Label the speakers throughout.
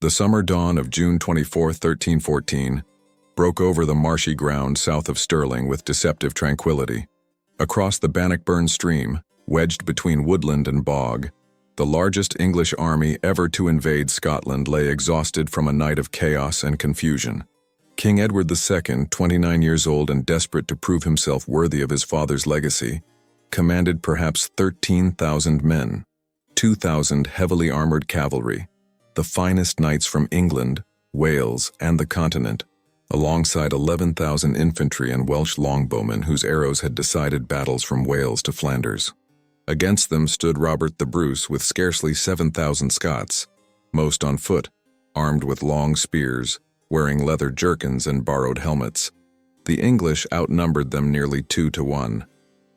Speaker 1: The summer dawn of June 24, 1314, broke over the marshy ground south of Stirling with deceptive tranquility. Across the Bannockburn stream, wedged between woodland and bog, the largest English army ever to invade Scotland lay exhausted from a night of chaos and confusion. King Edward II, 29 years old and desperate to prove himself worthy of his father's legacy, commanded perhaps 13,000 men, 2,000 heavily armored cavalry, the finest knights from England, Wales, and the continent, alongside 11,000 infantry and Welsh longbowmen whose arrows had decided battles from Wales to Flanders. Against them stood Robert the Bruce with scarcely 7,000 Scots, most on foot, armed with long spears, wearing leather jerkins and borrowed helmets. The English outnumbered them nearly 2 to 1.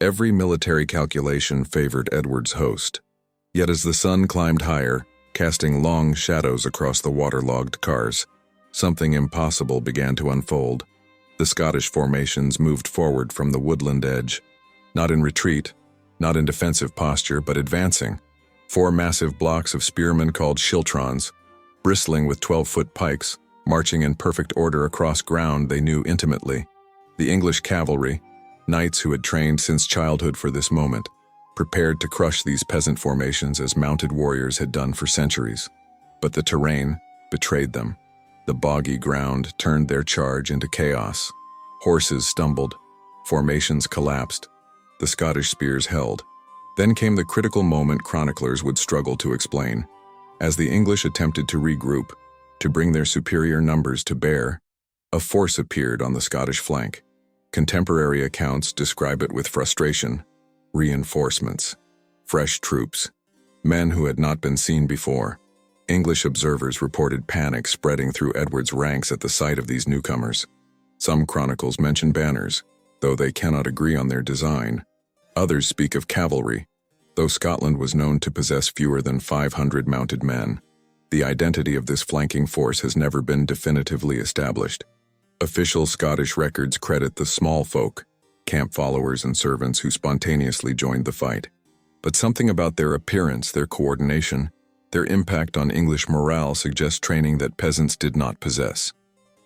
Speaker 1: Every military calculation favored Edward's host. Yet as the sun climbed higher, casting long shadows across the waterlogged cars, something impossible began to unfold. The Scottish formations moved forward from the woodland edge, not in retreat, not in defensive posture, but advancing. 4 massive blocks of spearmen called schiltrons, bristling with 12-foot pikes, marching in perfect order across ground they knew intimately. The English cavalry, knights who had trained since childhood for this moment, prepared to crush these peasant formations as mounted warriors had done for centuries. But the terrain betrayed them. The boggy ground turned their charge into chaos. Horses stumbled, formations collapsed, the Scottish spears held. Then came the critical moment chroniclers would struggle to explain. As the English attempted to regroup, to bring their superior numbers to bear, a force appeared on the Scottish flank. Contemporary accounts describe it with frustration. Reinforcements, fresh troops, men who had not been seen before. English observers reported panic spreading through Edward's ranks at the sight of these newcomers. Some chronicles mention banners, though they cannot agree on their design. Others speak of cavalry, though Scotland was known to possess fewer than 500 mounted men. The identity of this flanking force has never been definitively established. Official Scottish records credit the small folk, camp followers and servants who spontaneously joined the fight. But something about their appearance, their coordination, their impact on English morale suggests training that peasants did not possess.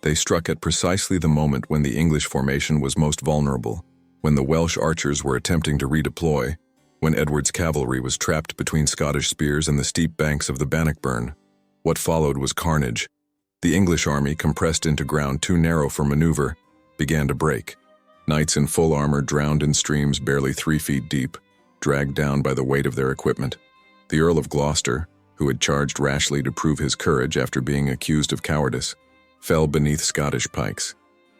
Speaker 1: They struck at precisely the moment when the English formation was most vulnerable, when the Welsh archers were attempting to redeploy, when Edward's cavalry was trapped between Scottish spears and the steep banks of the Bannockburn. What followed was carnage. The English army, compressed into ground too narrow for maneuver, began to break. Knights in full armor drowned in streams barely 3 feet deep, dragged down by the weight of their equipment. The Earl of Gloucester, who had charged rashly to prove his courage after being accused of cowardice, fell beneath Scottish pikes.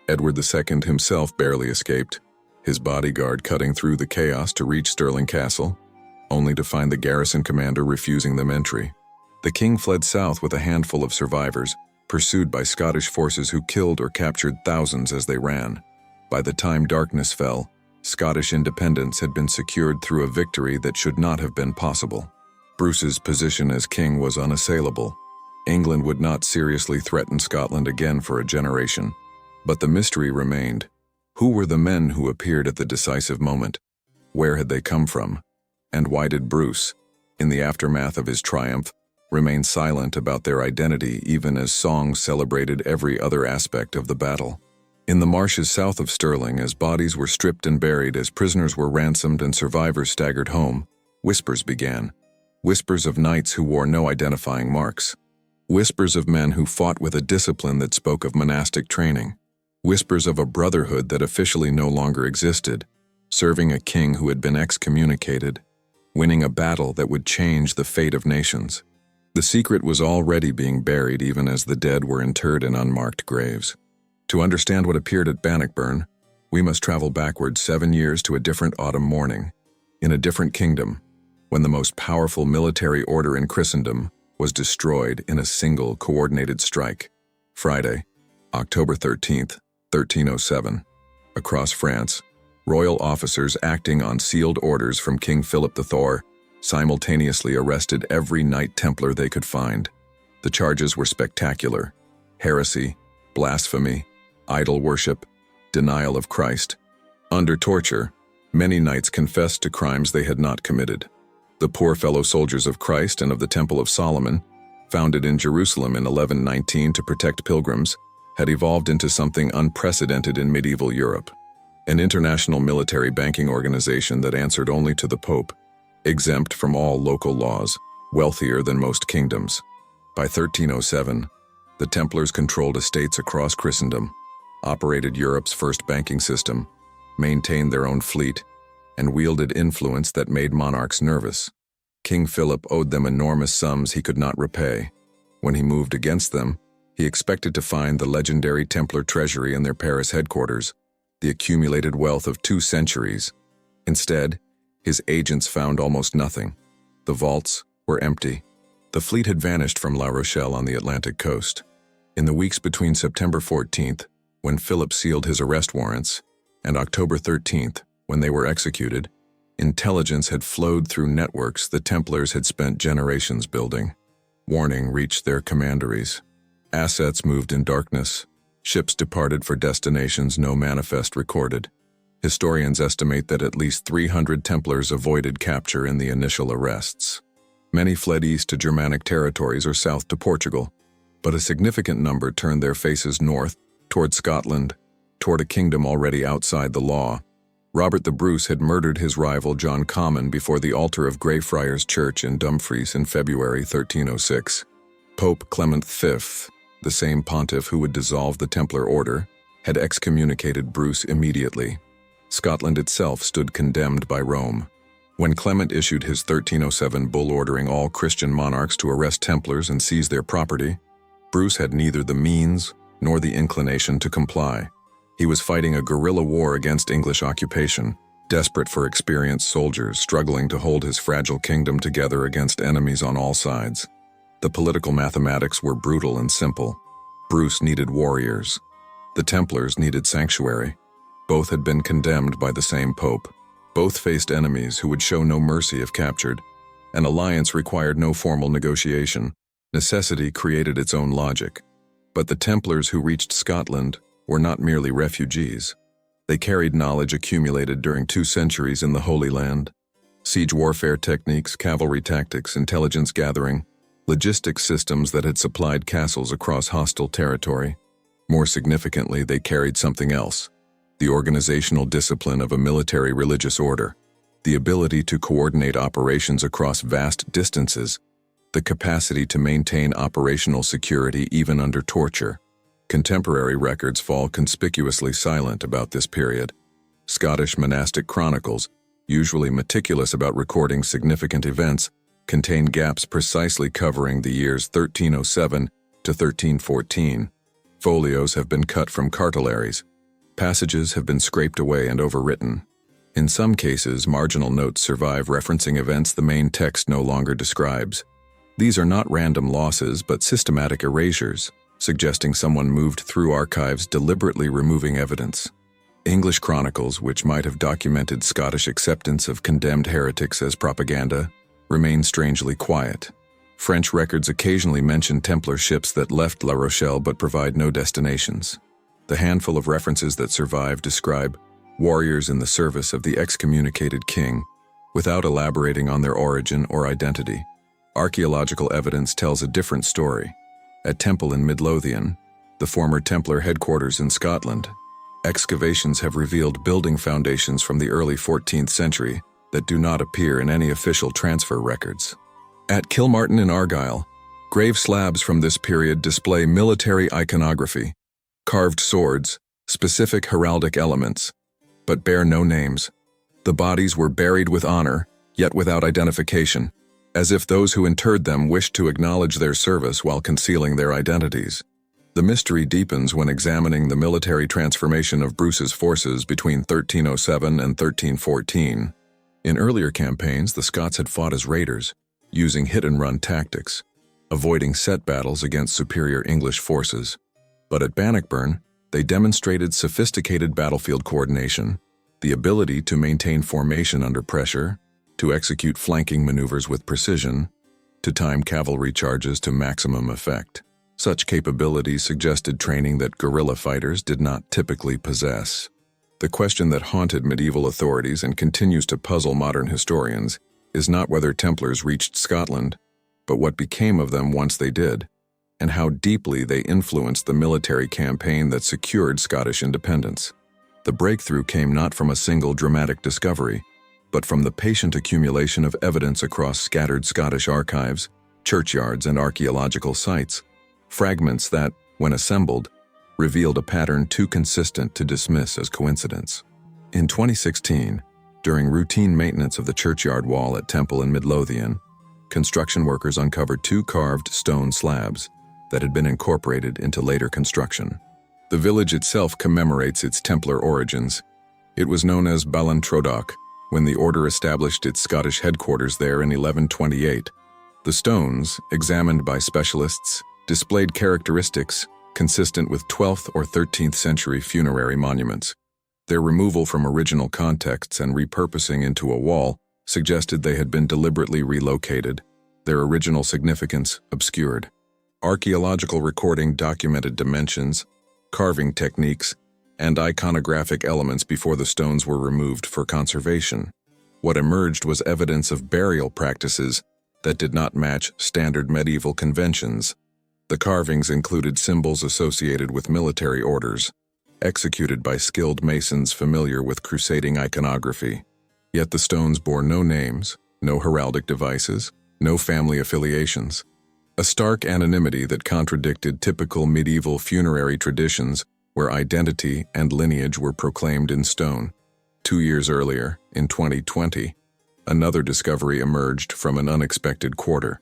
Speaker 1: Edward II himself barely escaped, his bodyguard cutting through the chaos to reach Stirling Castle, only to find the garrison commander refusing them entry. The king fled south with a handful of survivors, pursued by Scottish forces who killed or captured thousands as they ran. By the time darkness fell, Scottish independence had been secured through a victory that should not have been possible. Bruce's position as king was unassailable. England would not seriously threaten Scotland again for a generation. But the mystery remained. Who were the men who appeared at the decisive moment? Where had they come from? And why did Bruce, in the aftermath of his triumph, remain silent about their identity even as songs celebrated every other aspect of the battle? In the marshes south of Stirling, as bodies were stripped and buried, as prisoners were ransomed and survivors staggered home, whispers began. Whispers of knights who wore no identifying marks. Whispers of men who fought with a discipline that spoke of monastic training. Whispers of a brotherhood that officially no longer existed, serving a king who had been excommunicated, winning a battle that would change the fate of nations. The secret was already being buried even as the dead were interred in unmarked graves. To understand what appeared at Bannockburn, we must travel backward 7 years to a different autumn morning, in a different kingdom, when the most powerful military order in Christendom was destroyed in a single coordinated strike. Friday, October 13th, 1307. Across France, royal officers acting on sealed orders from King Philip the Thor simultaneously arrested every Knight Templar they could find. The charges were spectacular: heresy, blasphemy, idol worship, denial of Christ. Under torture, many knights confessed to crimes they had not committed. The poor fellow soldiers of Christ and of the Temple of Solomon, founded in Jerusalem in 1119 to protect pilgrims, had evolved into something unprecedented in medieval Europe, an international military banking organization that answered only to the Pope, exempt from all local laws, wealthier than most kingdoms. By 1307, the Templars controlled estates across Christendom, operated Europe's first banking system, maintained their own fleet, and wielded influence that made monarchs nervous. King Philip owed them enormous sums he could not repay. When he moved against them, he expected to find the legendary Templar treasury in their Paris headquarters, the accumulated wealth of 2 centuries. Instead, his agents found almost nothing. The vaults were empty. The fleet had vanished from La Rochelle on the Atlantic coast. In the weeks between September 14th, when Philip sealed his arrest warrants, and October 13th, when they were executed, intelligence had flowed through networks the Templars had spent generations building. Warning reached their commanderies. Assets moved in darkness. Ships departed for destinations no manifest recorded. Historians estimate that at least 300 Templars avoided capture in the initial arrests. Many fled east to Germanic territories or south to Portugal, but a significant number turned their faces north, toward Scotland, toward a kingdom already outside the law. Robert the Bruce had murdered his rival John Comyn before the altar of Greyfriars Church in Dumfries in February 1306. Pope Clement V, the same pontiff who would dissolve the Templar order, had excommunicated Bruce immediately. Scotland itself stood condemned by Rome. When Clement issued his 1307 bull ordering all Christian monarchs to arrest Templars and seize their property, Bruce had neither the means nor the inclination to comply. He was fighting a guerrilla war against English occupation, desperate for experienced soldiers struggling to hold his fragile kingdom together against enemies on all sides. The political mathematics were brutal and simple. Bruce needed warriors. The Templars needed sanctuary. Both had been condemned by the same pope. Both faced enemies who would show no mercy if captured. An alliance required no formal negotiation. Necessity created its own logic. But the Templars who reached Scotland were not merely refugees. They carried knowledge accumulated during 2 centuries in the Holy Land. Siege warfare techniques, cavalry tactics, intelligence gathering, logistics systems that had supplied castles across hostile territory. More significantly, they carried something else: the organizational discipline of a military religious order, the ability to coordinate operations across vast distances, the capacity to maintain operational security even under torture. Contemporary records fall conspicuously silent about this period. Scottish monastic chronicles, usually meticulous about recording significant events, contain gaps precisely covering the years 1307 to 1314. Folios have been cut from cartularies. Passages have been scraped away and overwritten. In some cases, marginal notes survive referencing events the main text no longer describes. These are not random losses but systematic erasures, suggesting someone moved through archives deliberately removing evidence. English chronicles, which might have documented Scottish acceptance of condemned heretics as propaganda, remain strangely quiet. French records occasionally mention Templar ships that left La Rochelle but provide no destinations. The handful of references that survive describe warriors in the service of the excommunicated king, without elaborating on their origin or identity. Archaeological evidence tells a different story. At Temple in Midlothian, the former Templar headquarters in Scotland, excavations have revealed building foundations from the early 14th century that do not appear in any official transfer records. At Kilmartin in Argyll, grave slabs from this period display military iconography, carved swords, specific heraldic elements, but bear no names. The bodies were buried with honor, yet without identification, as if those who interred them wished to acknowledge their service while concealing their identities. The mystery deepens when examining the military transformation of Bruce's forces between 1307 and 1314. In earlier campaigns, the Scots had fought as raiders, using hit-and-run tactics, avoiding set battles against superior English forces. But at Bannockburn, they demonstrated sophisticated battlefield coordination, the ability to maintain formation under pressure, to execute flanking maneuvers with precision, to time cavalry charges to maximum effect. Such capabilities suggested training that guerrilla fighters did not typically possess. The question that haunted medieval authorities and continues to puzzle modern historians is not whether Templars reached Scotland, but what became of them once they did, and how deeply they influenced the military campaign that secured Scottish independence. The breakthrough came not from a single dramatic discovery, but from the patient accumulation of evidence across scattered Scottish archives, churchyards, and archaeological sites, fragments that, when assembled, revealed a pattern too consistent to dismiss as coincidence. In 2016, during routine maintenance of the churchyard wall at Temple in Midlothian, construction workers uncovered 2 carved stone slabs that had been incorporated into later construction. The village itself commemorates its Templar origins. It was known as Ballintrodoch when the order established its Scottish headquarters there in 1128. The stones, examined by specialists, displayed characteristics consistent with 12th or 13th century funerary monuments. Their removal from original contexts and repurposing into a wall suggested they had been deliberately relocated, their original significance obscured. Archaeological recording documented dimensions, carving techniques, and iconographic elements before the stones were removed for conservation. What emerged was evidence of burial practices that did not match standard medieval conventions. The carvings included symbols associated with military orders, executed by skilled masons familiar with crusading iconography. Yet the stones bore no names, no heraldic devices, no family affiliations. A stark anonymity that contradicted typical medieval funerary traditions where identity and lineage were proclaimed in stone. 2 years earlier, in 2020, another discovery emerged from an unexpected quarter.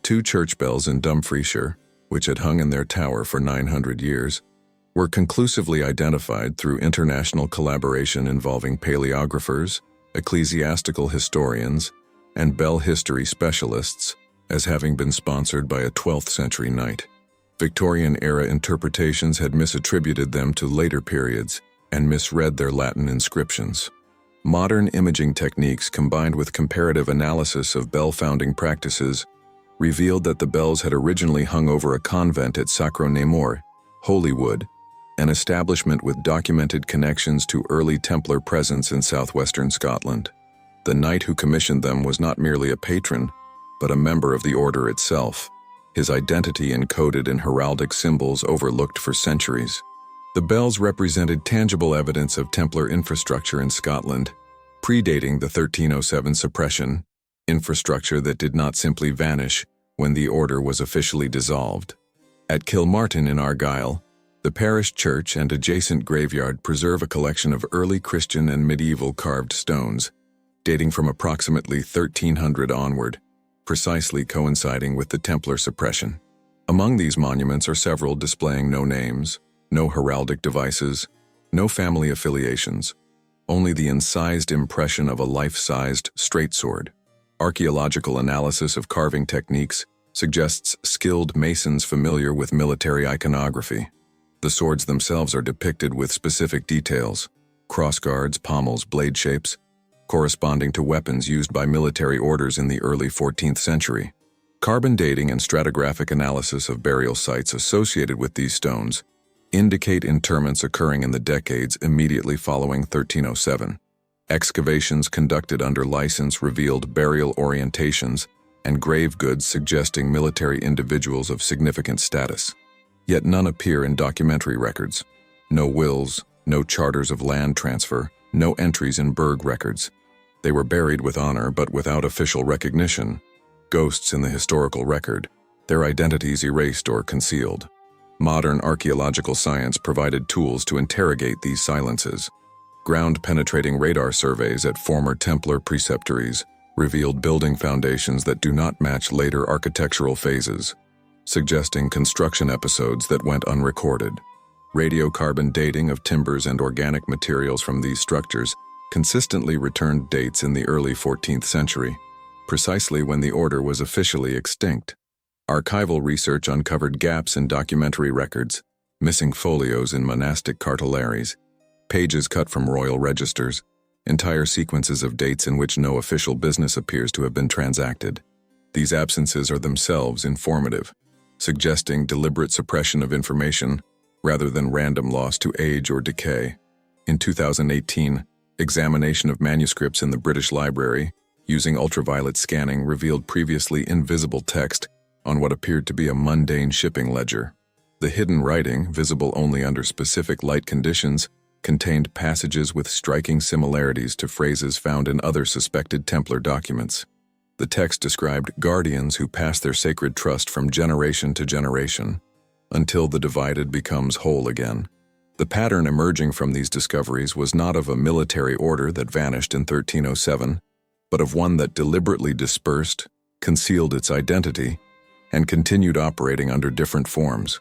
Speaker 1: 2 church bells in Dumfriesshire, which had hung in their tower for 900 years, were conclusively identified through international collaboration involving paleographers, ecclesiastical historians, and bell history specialists as having been sponsored by a 12th century knight. Victorian-era interpretations had misattributed them to later periods and misread their Latin inscriptions. Modern imaging techniques combined with comparative analysis of bell-founding practices revealed that the bells had originally hung over a convent at Sacro Namor, Holywood, an establishment with documented connections to early Templar presence in southwestern Scotland. The knight who commissioned them was not merely a patron, but a member of the order itself, his identity encoded in heraldic symbols overlooked for centuries. The bells represented tangible evidence of Templar infrastructure in Scotland, predating the 1307 suppression, infrastructure that did not simply vanish when the order was officially dissolved. At Kilmartin in Argyll, the parish church and adjacent graveyard preserve a collection of early Christian and medieval carved stones, dating from approximately 1300 onward, precisely coinciding with the Templar suppression. Among these monuments are several displaying no names, no heraldic devices, no family affiliations, only the incised impression of a life-sized straight sword. Archaeological analysis of carving techniques suggests skilled masons familiar with military iconography. The swords themselves are depicted with specific details, crossguards, pommels, blade shapes, corresponding to weapons used by military orders in the early 14th century. Carbon dating and stratigraphic analysis of burial sites associated with these stones indicate interments occurring in the decades immediately following 1307. Excavations conducted under license revealed burial orientations and grave goods suggesting military individuals of significant status. Yet none appear in documentary records. No wills, no charters of land transfer, no entries in burgh records. They were buried with honor but without official recognition, ghosts in the historical record, their identities erased or concealed. Modern archaeological science provided tools to interrogate these silences. Ground-penetrating radar surveys at former Templar preceptories revealed building foundations that do not match later architectural phases, suggesting construction episodes that went unrecorded. Radiocarbon dating of timbers and organic materials from these structures consistently returned dates in the early 14th century, precisely when the order was officially extinct. Archival research uncovered gaps in documentary records, missing folios in monastic cartularies, pages cut from royal registers, entire sequences of dates in which no official business appears to have been transacted. These absences are themselves informative, suggesting deliberate suppression of information rather than random loss to age or decay. In 2018, examination of manuscripts in the British Library using ultraviolet scanning, revealed previously invisible text on what appeared to be a mundane shipping ledger. The hidden writing, visible only under specific light conditions, contained passages with striking similarities to phrases found in other suspected Templar documents. The text described guardians who pass their sacred trust from generation to generation, until the divided becomes whole again. The pattern emerging from these discoveries was not of a military order that vanished in 1307, but of one that deliberately dispersed, concealed its identity, and continued operating under different forms.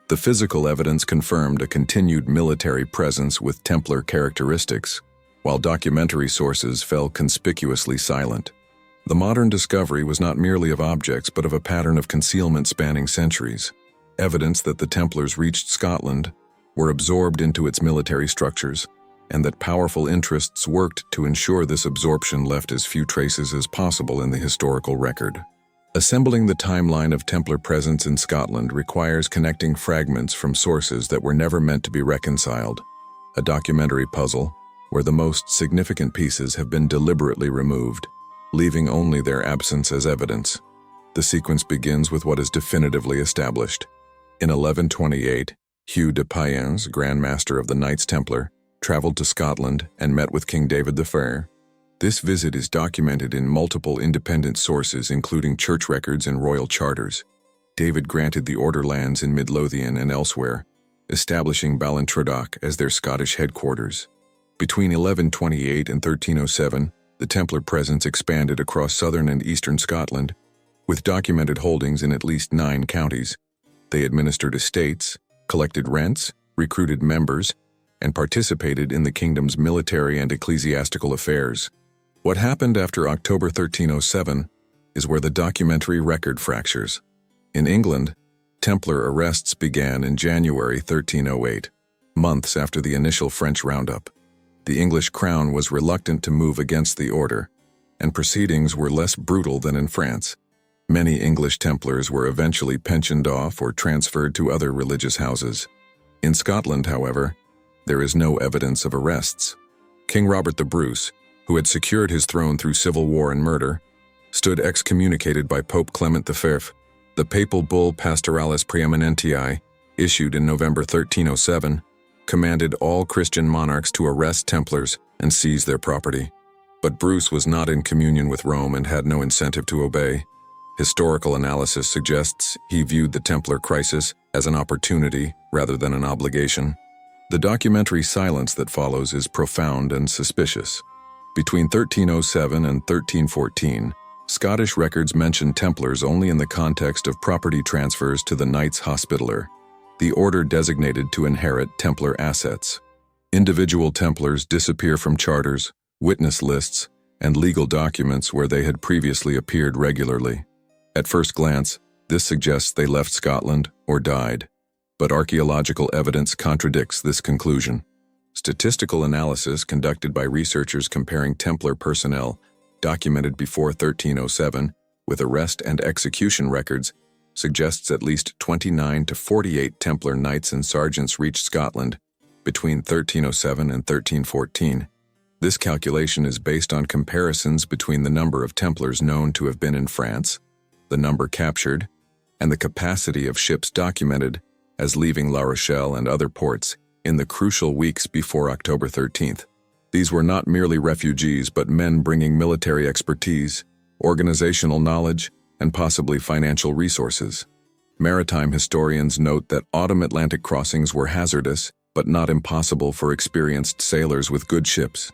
Speaker 1: The physical evidence confirmed a continued military presence with Templar characteristics, while documentary sources fell conspicuously silent. The modern discovery was not merely of objects, but of a pattern of concealment spanning centuries. Evidence that the Templars reached Scotland, were absorbed into its military structures, and that powerful interests worked to ensure this absorption left as few traces as possible in the historical record. Assembling the timeline of Templar presence in Scotland requires connecting fragments from sources that were never meant to be reconciled, a documentary puzzle where the most significant pieces have been deliberately removed, leaving only their absence as evidence. The sequence begins with what is definitively established. In 1128, Hugh de Payens, Grand Master of the Knights Templar, traveled to Scotland and met with King David the Fair. This visit is documented in multiple independent sources, including church records and royal charters. David granted the order lands in Midlothian and elsewhere, establishing Ballintrodoch as their Scottish headquarters. Between 1128 and 1307, the Templar presence expanded across southern and eastern Scotland, with documented holdings in at least 9 counties. They administered estates, collected rents, recruited members, and participated in the kingdom's military and ecclesiastical affairs. What happened after October 1307 is where the documentary record fractures. In England, Templar arrests began in January 1308, months after the initial French roundup. The English crown was reluctant to move against the order, and proceedings were less brutal than in France. Many English Templars were eventually pensioned off or transferred to other religious houses. In Scotland, however, there is no evidence of arrests. King Robert the Bruce, who had secured his throne through civil war and murder, stood excommunicated by Pope Clement V. The papal bull Pastoralis Preeminentii, issued in November 1307, commanded all Christian monarchs to arrest Templars and seize their property. But Bruce was not in communion with Rome and had no incentive to obey. Historical analysis suggests he viewed the Templar crisis as an opportunity rather than an obligation. The documentary silence that follows is profound and suspicious. Between 1307 and 1314, Scottish records mention Templars only in the context of property transfers to the Knights Hospitaller, the order designated to inherit Templar assets. Individual Templars disappear from charters, witness lists, and legal documents where they had previously appeared regularly. At first glance, this suggests they left Scotland or died, but archaeological evidence contradicts this conclusion. Statistical analysis conducted by researchers comparing Templar personnel documented before 1307 with arrest and execution records suggests at least 29 to 48 Templar knights and sergeants reached Scotland between 1307 and 1314. This calculation is based on comparisons between the number of Templars known to have been in France, the number captured, and the capacity of ships documented as leaving La Rochelle and other ports in the crucial weeks before October 13th. These were not merely refugees, but men bringing military expertise, organizational knowledge, and possibly financial resources. Maritime historians note that autumn Atlantic crossings were hazardous, but not impossible for experienced sailors with good ships.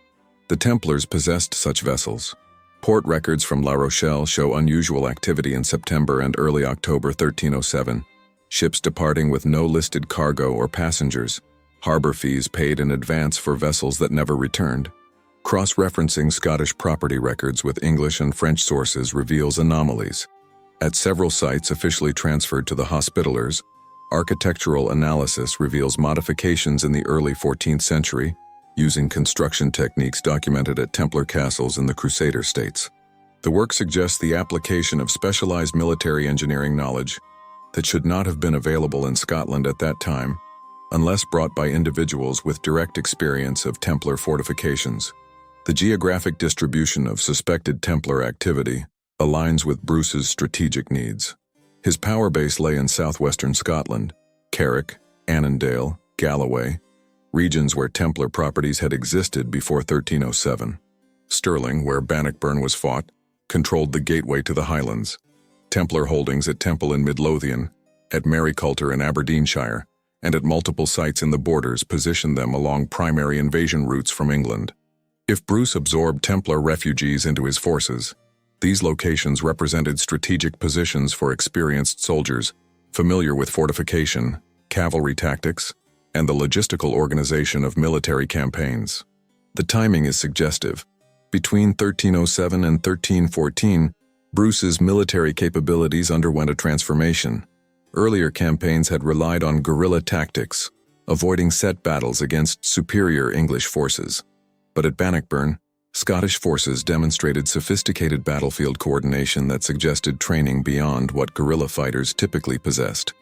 Speaker 1: The Templars possessed such vessels. Port records from La Rochelle show unusual activity in September and early October 1307, ships departing with no listed cargo or passengers, harbor fees paid in advance for vessels that never returned. Cross-referencing Scottish property records with English and French sources reveals anomalies. At several sites officially transferred to the Hospitallers, architectural analysis reveals modifications in the early 14th century, using construction techniques documented at Templar castles in the Crusader states. The work suggests the application of specialized military engineering knowledge that should not have been available in Scotland at that time, unless brought by individuals with direct experience of Templar fortifications. The geographic distribution of suspected Templar activity aligns with Bruce's strategic needs. His power base lay in southwestern Scotland, Carrick, Annandale, Galloway, regions where Templar properties had existed before 1307. Stirling, where Bannockburn was fought, controlled the gateway to the Highlands. Templar holdings at Temple in Midlothian, at Marycoulter in Aberdeenshire, and at multiple sites in the borders positioned them along primary invasion routes from England. If Bruce absorbed Templar refugees into his forces, these locations represented strategic positions for experienced soldiers, familiar with fortification, cavalry tactics, and the logistical organization of military campaigns. The timing is suggestive. Between 1307 and 1314, Bruce's military capabilities underwent a transformation. Earlier campaigns had relied on guerrilla tactics, avoiding set battles against superior English forces. But at Bannockburn, Scottish forces demonstrated sophisticated battlefield coordination that suggested training beyond what guerrilla fighters typically possessed.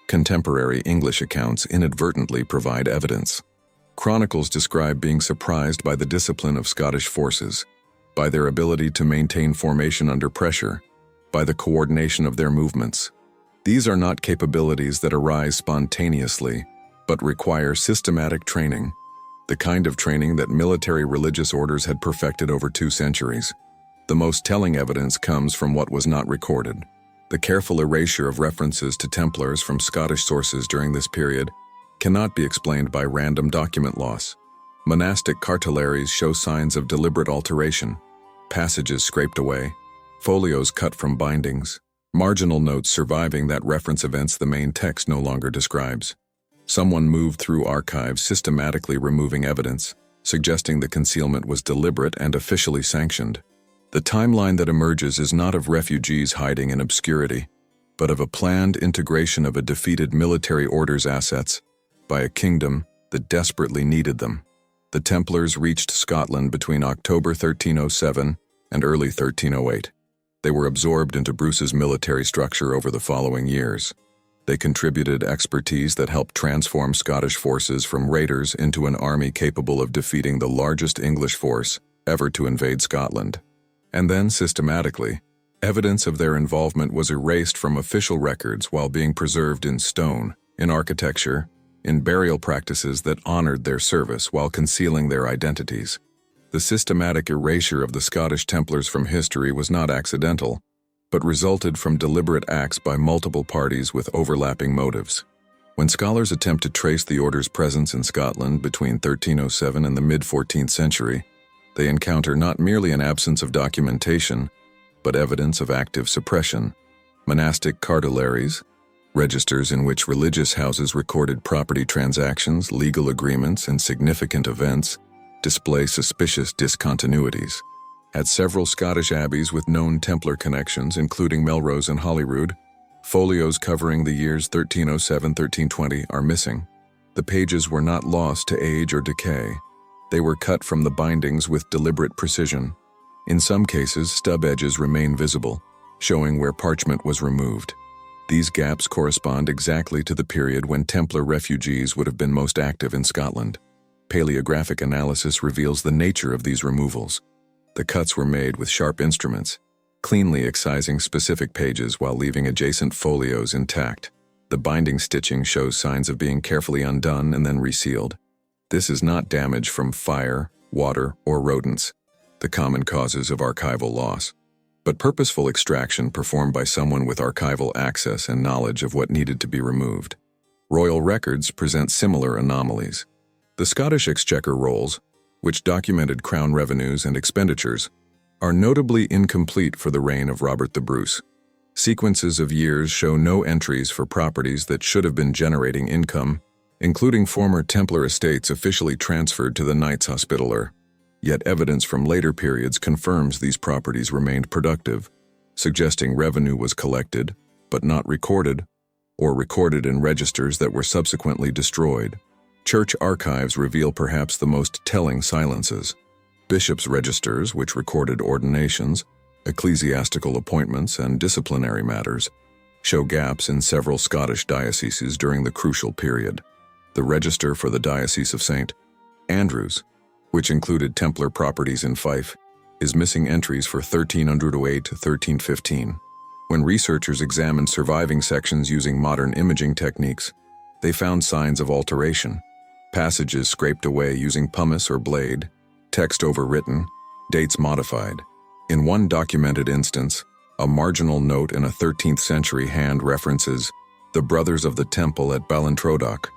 Speaker 1: Contemporary English accounts inadvertently provide evidence. Chronicles describe being surprised by the discipline of Scottish forces, by their ability to maintain formation under pressure, by the coordination of their movements. These are not capabilities that arise spontaneously, but require systematic training, the kind of training that military religious orders had perfected over 2 centuries. The most telling evidence comes from what was not recorded. The careful erasure of references to Templars from Scottish sources during this period cannot be explained by random document loss. Monastic cartularies show signs of deliberate alteration, passages scraped away, folios cut from bindings, marginal notes surviving that reference events the main text no longer describes. Someone moved through archives systematically removing evidence, suggesting the concealment was deliberate and officially sanctioned. The timeline that emerges is not of refugees hiding in obscurity, but of a planned integration of a defeated military order's assets by a kingdom that desperately needed them. The Templars reached Scotland between October 1307 and early 1308. They were absorbed into Bruce's military structure over the following years. They contributed expertise that helped transform Scottish forces from raiders into an army capable of defeating the largest English force ever to invade Scotland. And then, systematically, evidence of their involvement was erased from official records while being preserved in stone, in architecture, in burial practices that honored their service while concealing their identities. The systematic erasure of the Scottish Templars from history was not accidental, but resulted from deliberate acts by multiple parties with overlapping motives. When scholars attempt to trace the order's presence in Scotland between 1307 and the mid-14th century, they encounter not merely an absence of documentation, but evidence of active suppression. Monastic cartularies, registers in which religious houses recorded property transactions, legal agreements, and significant events, display suspicious discontinuities. At several Scottish abbeys with known Templar connections, including Melrose and Holyrood, folios covering the years 1307-1320 are missing. The pages were not lost to age or decay. They were cut from the bindings with deliberate precision. In some cases, stub edges remain visible, showing where parchment was removed. These gaps correspond exactly to the period when Templar refugees would have been most active in Scotland. Paleographic analysis reveals the nature of these removals. The cuts were made with sharp instruments, cleanly excising specific pages while leaving adjacent folios intact. The binding stitching shows signs of being carefully undone and then resealed. This is not damage from fire, water, or rodents, the common causes of archival loss, but purposeful extraction performed by someone with archival access and knowledge of what needed to be removed. Royal records present similar anomalies. The Scottish Exchequer rolls, which documented crown revenues and expenditures, are notably incomplete for the reign of Robert the Bruce. Sequences of years show no entries for properties that should have been generating income, including former Templar estates officially transferred to the Knights Hospitaller. Yet evidence from later periods confirms these properties remained productive, suggesting revenue was collected, but not recorded, or recorded in registers that were subsequently destroyed. Church archives reveal perhaps the most telling silences. Bishops' registers, which recorded ordinations, ecclesiastical appointments, and disciplinary matters, show gaps in several Scottish dioceses during the crucial period. The register for the Diocese of St. Andrews, which included Templar properties in Fife, is missing entries for 1308 to 1315. When researchers examined surviving sections using modern imaging techniques, they found signs of alteration. Passages scraped away using pumice or blade, text overwritten, dates modified. In one documented instance, a marginal note in a 13th century hand references the Brothers of the Temple at Ballintrodoc,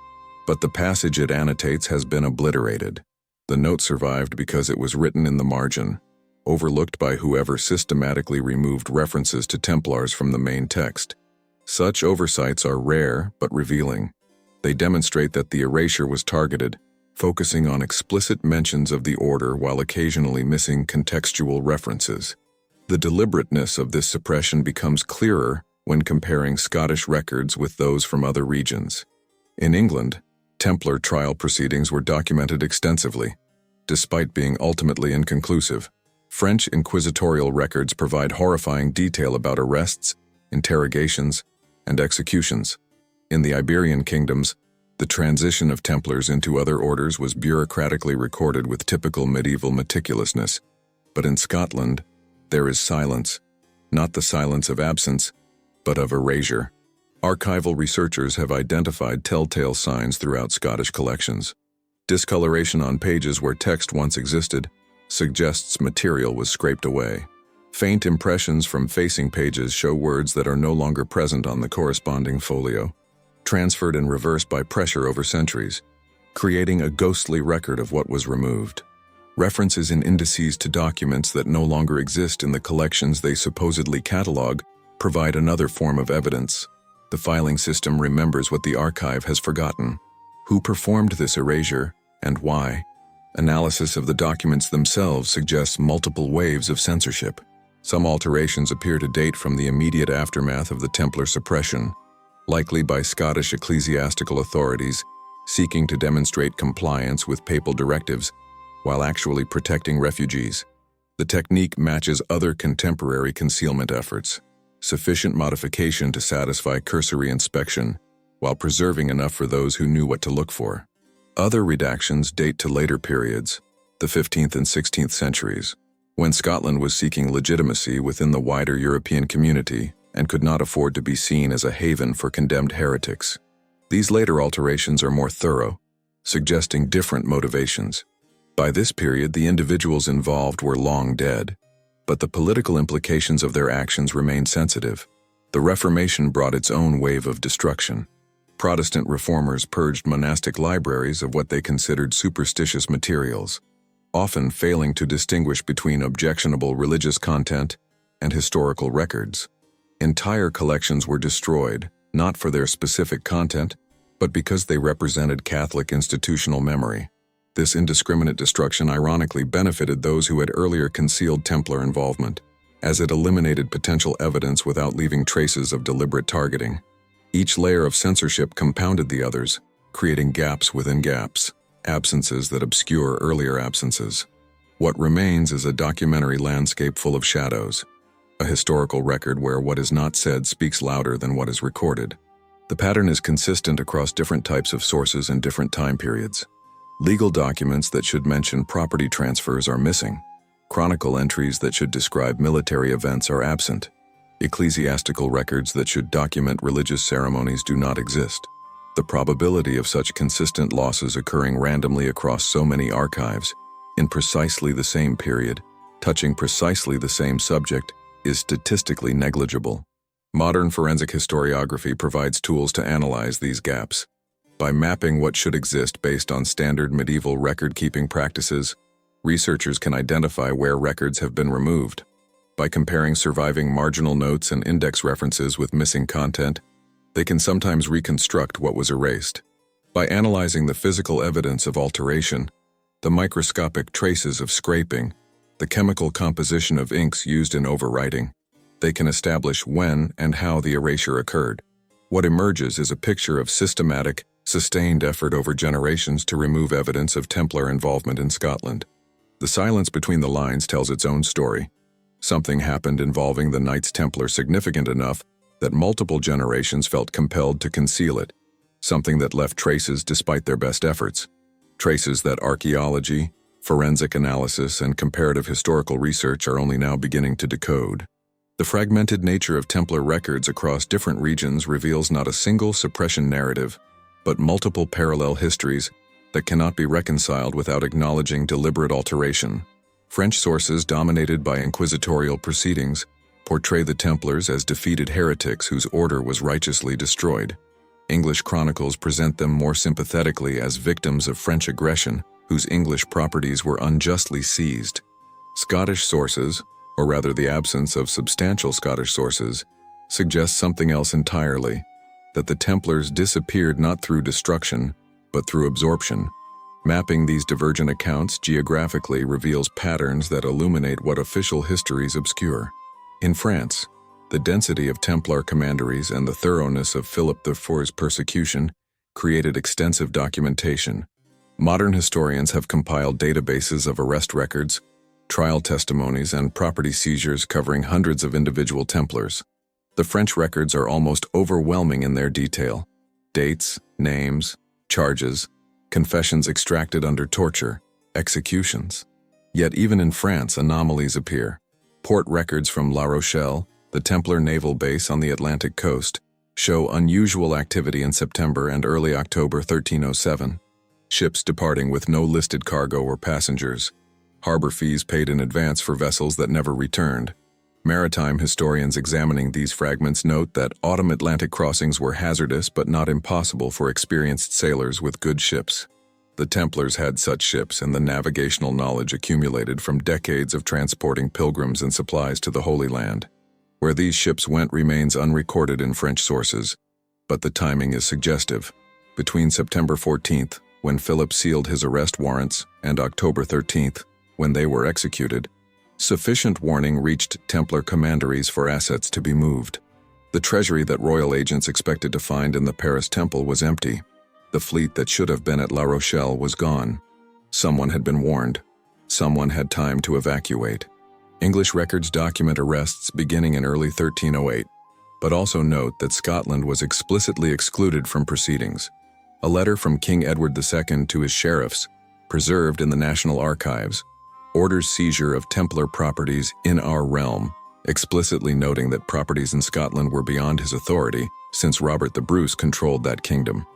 Speaker 1: but the passage it annotates has been obliterated. The note survived because it was written in the margin, overlooked by whoever systematically removed references to Templars from the main text. Such oversights are rare but revealing. They demonstrate that the erasure was targeted, focusing on explicit mentions of the order while occasionally missing contextual references. The deliberateness of this suppression becomes clearer when comparing Scottish records with those from other regions. In England, Templar trial proceedings were documented extensively, despite being ultimately inconclusive. French inquisitorial records provide horrifying detail about arrests, interrogations, and executions. In the Iberian kingdoms, the transition of Templars into other orders was bureaucratically recorded with typical medieval meticulousness. But in Scotland, there is silence, not the silence of absence, but of erasure. Archival researchers have identified telltale signs throughout Scottish collections. Discoloration on pages where text once existed suggests material was scraped away. Faint impressions from facing pages show words that are no longer present on the corresponding folio, transferred in reverse by pressure over centuries, creating a ghostly record of what was removed. References in indices to documents that no longer exist in the collections they supposedly catalog provide another form of evidence. The filing system remembers what the archive has forgotten. Who performed this erasure, and why? Analysis of the documents themselves suggests multiple waves of censorship. Some alterations appear to date from the immediate aftermath of the Templar suppression, likely by Scottish ecclesiastical authorities seeking to demonstrate compliance with papal directives while actually protecting refugees. The technique matches other contemporary concealment efforts, sufficient modification to satisfy cursory inspection while preserving enough for those who knew what to look for. Other redactions date to later periods, the 15th and 16th centuries, when Scotland was seeking legitimacy within the wider European community and could not afford to be seen as a haven for condemned heretics. These later alterations are more thorough, suggesting different motivations. By this period, the individuals involved were long dead, but the political implications of their actions remained sensitive. The Reformation brought its own wave of destruction. Protestant reformers purged monastic libraries of what they considered superstitious materials, often failing to distinguish between objectionable religious content and historical records. Entire collections were destroyed, not for their specific content, but because they represented Catholic institutional memory. This indiscriminate destruction ironically benefited those who had earlier concealed Templar involvement, as it eliminated potential evidence without leaving traces of deliberate targeting. Each layer of censorship compounded the others, creating gaps within gaps, absences that obscure earlier absences. What remains is a documentary landscape full of shadows, a historical record where what is not said speaks louder than what is recorded. The pattern is consistent across different types of sources and different time periods. Legal documents that should mention property transfers are missing. Chronicle entries that should describe military events are absent. Ecclesiastical records that should document religious ceremonies do not exist. The probability of such consistent losses occurring randomly across so many archives, in precisely the same period, touching precisely the same subject, is statistically negligible. Modern forensic historiography provides tools to analyze these gaps. By mapping what should exist based on standard medieval record-keeping practices, researchers can identify where records have been removed. By comparing surviving marginal notes and index references with missing content, they can sometimes reconstruct what was erased. By analyzing the physical evidence of alteration, the microscopic traces of scraping, the chemical composition of inks used in overwriting, they can establish when and how the erasure occurred. What emerges is a picture of systematic, sustained effort over generations to remove evidence of Templar involvement in Scotland. The silence between the lines tells its own story. Something happened involving the Knights Templar significant enough that multiple generations felt compelled to conceal it, something that left traces despite their best efforts. Traces that archaeology, forensic analysis and comparative historical research are only now beginning to decode. The fragmented nature of Templar records across different regions reveals not a single suppression narrative, but multiple parallel histories that cannot be reconciled without acknowledging deliberate alteration. French sources dominated by inquisitorial proceedings portray the Templars as defeated heretics whose order was righteously destroyed. English chronicles present them more sympathetically as victims of French aggression whose English properties were unjustly seized. Scottish sources, or rather the absence of substantial Scottish sources, suggests something else entirely, that the Templars disappeared not through destruction, but through absorption. Mapping these divergent accounts geographically reveals patterns that illuminate what official histories obscure. In France, the density of Templar commanderies and the thoroughness of Philip IV's persecution created extensive documentation. Modern historians have compiled databases of arrest records, trial testimonies, and property seizures covering hundreds of individual Templars. The French records are almost overwhelming in their detail. Dates, names, charges, confessions extracted under torture, executions. Yet even in France, anomalies appear. Port records from La Rochelle, the Templar naval base on the Atlantic coast, show unusual activity in September and early October 1307. Ships departing with no listed cargo or passengers. Harbor fees paid in advance for vessels that never returned. Maritime historians examining these fragments note that autumn Atlantic crossings were hazardous but not impossible for experienced sailors with good ships. The Templars had such ships and the navigational knowledge accumulated from decades of transporting pilgrims and supplies to the Holy Land. Where these ships went remains unrecorded in French sources, but the timing is suggestive. Between September 14th, when Philip sealed his arrest warrants, and October 13th, when they were executed, sufficient warning reached Templar commanderies for assets to be moved. The treasury that royal agents expected to find in the Paris Temple was empty. The fleet that should have been at La Rochelle was gone. Someone had been warned. Someone had time to evacuate. English records document arrests beginning in early 1308, but also note that Scotland was explicitly excluded from proceedings. A letter from King Edward II to his sheriffs, preserved in the National Archives, orders seizure of Templar properties in our realm, explicitly noting that properties in Scotland were beyond his authority, since Robert the Bruce controlled that kingdom.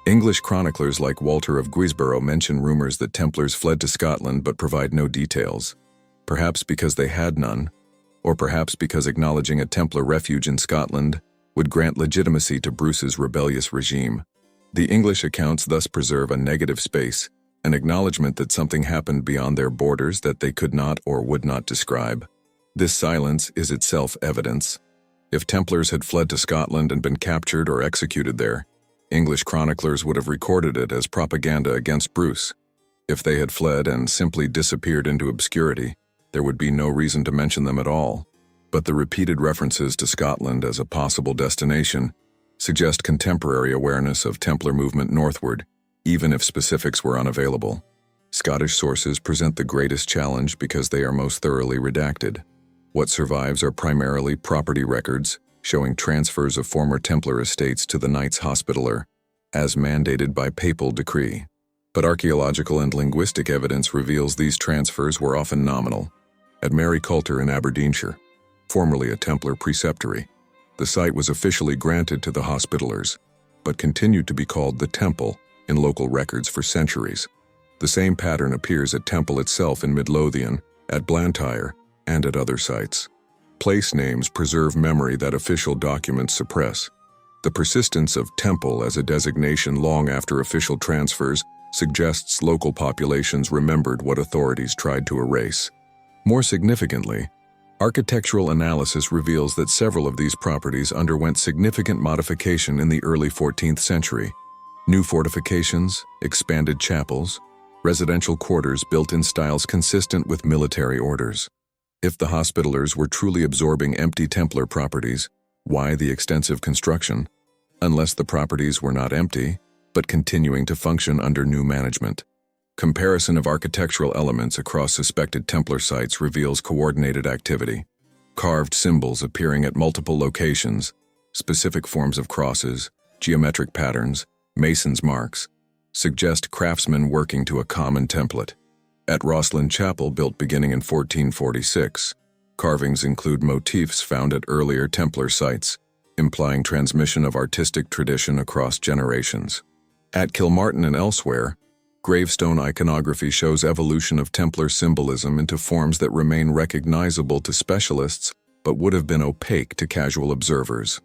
Speaker 1: English chroniclers like Walter of Guisborough mention rumors that Templars fled to Scotland but provide no details, perhaps because they had none, or perhaps because acknowledging a Templar refuge in Scotland would grant legitimacy to Bruce's rebellious regime. The English accounts thus preserve a negative space, an acknowledgement that something happened beyond their borders that they could not or would not describe. This silence is itself evidence. If Templars had fled to Scotland and been captured or executed there, English chroniclers would have recorded it as propaganda against Bruce. If they had fled and simply disappeared into obscurity, there would be no reason to mention them at all. But the repeated references to Scotland as a possible destination suggest contemporary awareness of Templar movement northward, even if specifics were unavailable. Scottish sources present the greatest challenge because they are most thoroughly redacted. What survives are primarily property records, showing transfers of former Templar estates to the Knights Hospitaller, as mandated by papal decree. But archaeological and linguistic evidence reveals these transfers were often nominal. At Mary Coulter in Aberdeenshire, formerly a Templar preceptory, the site was officially granted to the Hospitallers, but continued to be called the Temple in local records for centuries. The same pattern appears at Temple itself in Midlothian, at Blantyre, and at other sites. Place names preserve memory that official documents suppress. The persistence of Temple as a designation long after official transfers suggests local populations remembered what authorities tried to erase. More significantly, architectural analysis reveals that several of these properties underwent significant modification in the early 14th century. New fortifications, expanded chapels, residential quarters built in styles consistent with military orders. If the Hospitallers were truly absorbing empty Templar properties, why the extensive construction? Unless the properties were not empty, but continuing to function under new management. Comparison of architectural elements across suspected Templar sites reveals coordinated activity. Carved symbols appearing at multiple locations, specific forms of crosses, geometric patterns, masons' marks, suggest craftsmen working to a common template. At Roslin Chapel, built beginning in 1446, carvings include motifs found at earlier Templar sites, implying transmission of artistic tradition across generations. At Kilmartin and elsewhere, gravestone iconography shows evolution of Templar symbolism into forms that remain recognizable to specialists but would have been opaque to casual observers.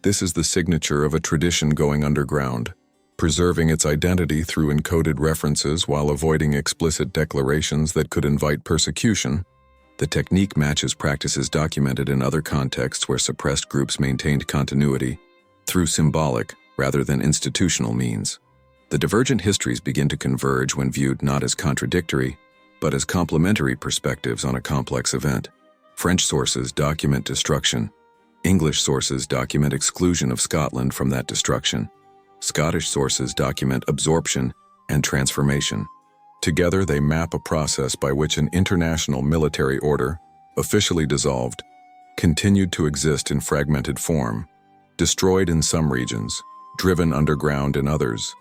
Speaker 1: This is the signature of a tradition going underground, preserving its identity through encoded references while avoiding explicit declarations that could invite persecution. The technique matches practices documented in other contexts where suppressed groups maintained continuity through symbolic rather than institutional means. The divergent histories begin to converge when viewed not as contradictory, but as complementary perspectives on a complex event. French sources document destruction. English sources document exclusion of Scotland from that destruction. Scottish sources document absorption and transformation. Together, they map a process by which an international military order, officially dissolved, continued to exist in fragmented form, destroyed in some regions, driven underground in others,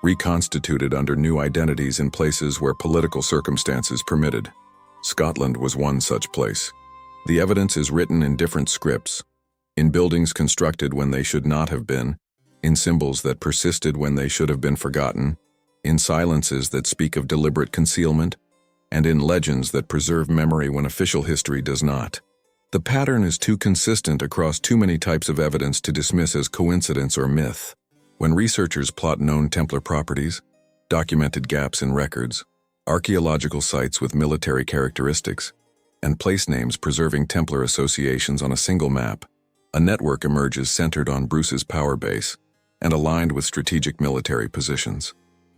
Speaker 1: reconstituted under new identities in places where political circumstances permitted. Scotland was one such place. The evidence is written in different scripts, in buildings constructed when they should not have been, in symbols that persisted when they should have been forgotten, in silences that speak of deliberate concealment, and in legends that preserve memory when official history does not. The pattern is too consistent across too many types of evidence to dismiss as coincidence or myth. When researchers plot known Templar properties, documented gaps in records, archaeological sites with military characteristics, and place names preserving Templar associations on a single map, a network emerges centered on Bruce's power base and aligned with strategic military positions.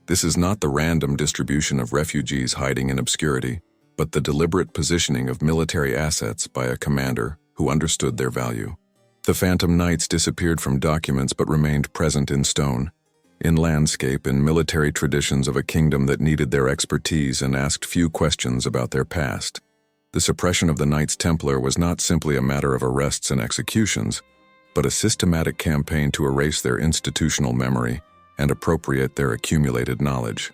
Speaker 1: This is not the random distribution of refugees hiding in obscurity, but the deliberate positioning of military assets by a commander who understood their value. The Phantom Knights disappeared from documents but remained present in stone, in landscape and military traditions of a kingdom that needed their expertise and asked few questions about their past. The suppression of the Knights Templar was not simply a matter of arrests and executions, but a systematic campaign to erase their institutional memory and appropriate their accumulated knowledge.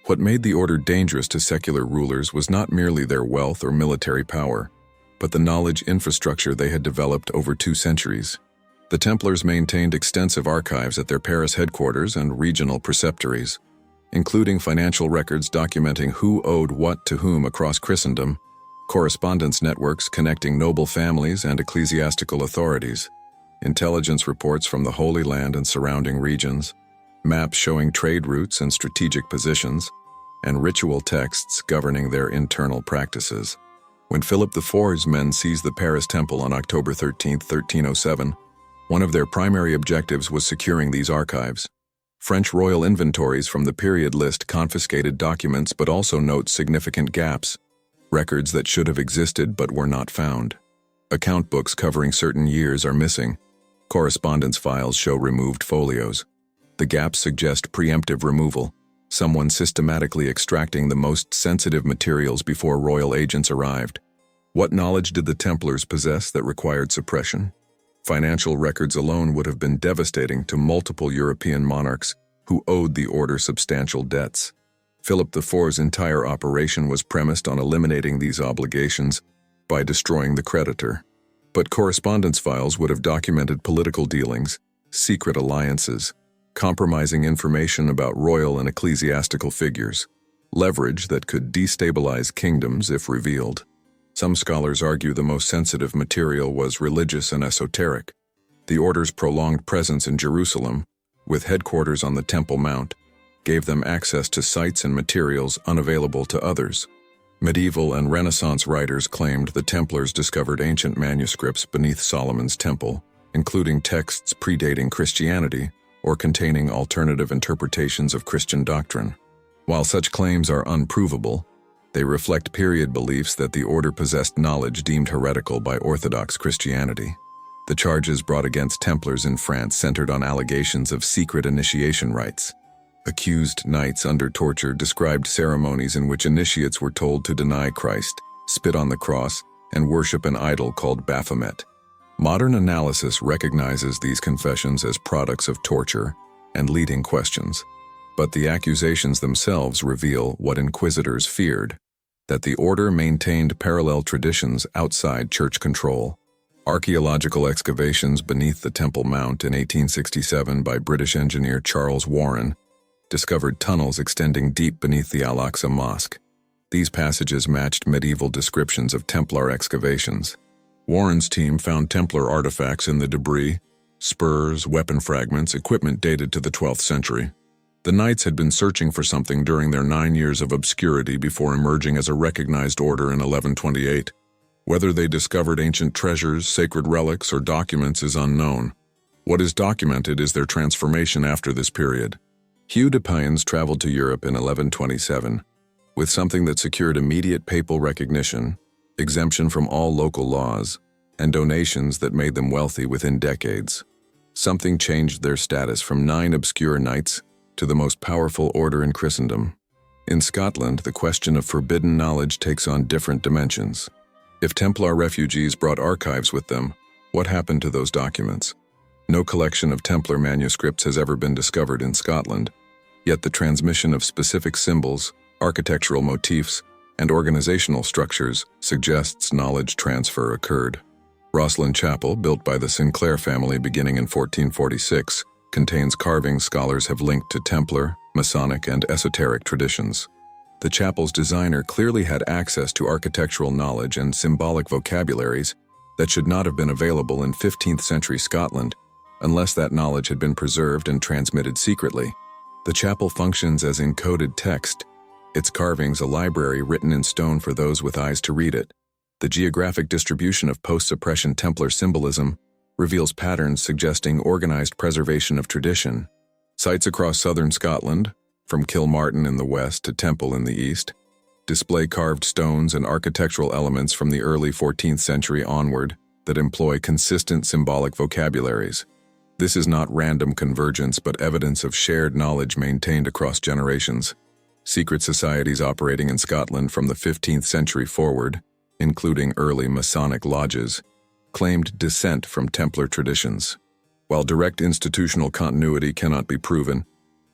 Speaker 1: What made the order dangerous to secular rulers was not merely their wealth or military power, but the knowledge infrastructure they had developed over 2 centuries. The Templars maintained extensive archives at their Paris headquarters and regional preceptories, including financial records documenting who owed what to whom across Christendom, correspondence networks connecting noble families and ecclesiastical authorities, intelligence reports from the Holy Land and surrounding regions, maps showing trade routes and strategic positions, and ritual texts governing their internal practices. When Philip IV's men seized the Paris Temple on October 13, 1307, one of their primary objectives was securing these archives. French royal inventories from the period list confiscated documents but also note significant gaps, records that should have existed but were not found. Account books covering certain years are missing. Correspondence files show removed folios. The gaps suggest preemptive removal, someone systematically extracting the most sensitive materials before royal agents arrived. What knowledge did the Templars possess that required suppression? Financial records alone would have been devastating to multiple European monarchs who owed the order substantial debts. Philip IV's entire operation was premised on eliminating these obligations by destroying the creditor. But correspondence files would have documented political dealings, secret alliances, compromising information about royal and ecclesiastical figures, leverage that could destabilize kingdoms if revealed. Some scholars argue the most sensitive material was religious and esoteric. The order's prolonged presence in Jerusalem, with headquarters on the Temple Mount, gave them access to sites and materials unavailable to others. Medieval and Renaissance writers claimed the Templars discovered ancient manuscripts beneath Solomon's Temple, including texts predating Christianity or containing alternative interpretations of Christian doctrine. While such claims are unprovable, they reflect period beliefs that the order possessed knowledge deemed heretical by Orthodox Christianity. The charges brought against Templars in France centered on allegations of secret initiation rites. Accused knights under torture described ceremonies in which initiates were told to deny Christ, spit on the cross, and worship an idol called Baphomet. Modern analysis recognizes these confessions as products of torture and leading questions, but the accusations themselves reveal what inquisitors feared: that the order maintained parallel traditions outside church control. Archaeological excavations beneath the Temple Mount in 1867 by British engineer Charles Warren discovered tunnels extending deep beneath the Al-Aqsa Mosque. These passages matched medieval descriptions of Templar excavations. Warren's team found Templar artifacts in the debris, spurs, weapon fragments, equipment dated to the 12th century. The Knights had been searching for something during their 9 years of obscurity before emerging as a recognized order in 1128. Whether they discovered ancient treasures, sacred relics, or documents is unknown. What is documented is their transformation after this period. Hugh de Payens traveled to Europe in 1127 with something that secured immediate papal recognition, exemption from all local laws, and donations that made them wealthy within decades. Something changed their status from 9 obscure knights to the most powerful order in Christendom. In Scotland, the question of forbidden knowledge takes on different dimensions. If Templar refugees brought archives with them, what happened to those documents? No collection of Templar manuscripts has ever been discovered in Scotland, yet the transmission of specific symbols, architectural motifs, and organizational structures suggests knowledge transfer occurred. Roslin Chapel, built by the Sinclair family beginning in 1446, contains carvings scholars have linked to Templar, Masonic, and esoteric traditions. The chapel's designer clearly had access to architectural knowledge and symbolic vocabularies that should not have been available in 15th century Scotland unless that knowledge had been preserved and transmitted secretly. The chapel functions as encoded text, its carvings a library written in stone for those with eyes to read it. The geographic distribution of post-suppression Templar symbolism reveals patterns suggesting organized preservation of tradition. Sites across southern Scotland, from Kilmartin in the west to Temple in the east, display carved stones and architectural elements from the early 14th century onward that employ consistent symbolic vocabularies. This is not random convergence but evidence of shared knowledge maintained across generations. Secret societies operating in Scotland from the 15th century forward, including early Masonic lodges, claimed descent from Templar traditions. While direct institutional continuity cannot be proven,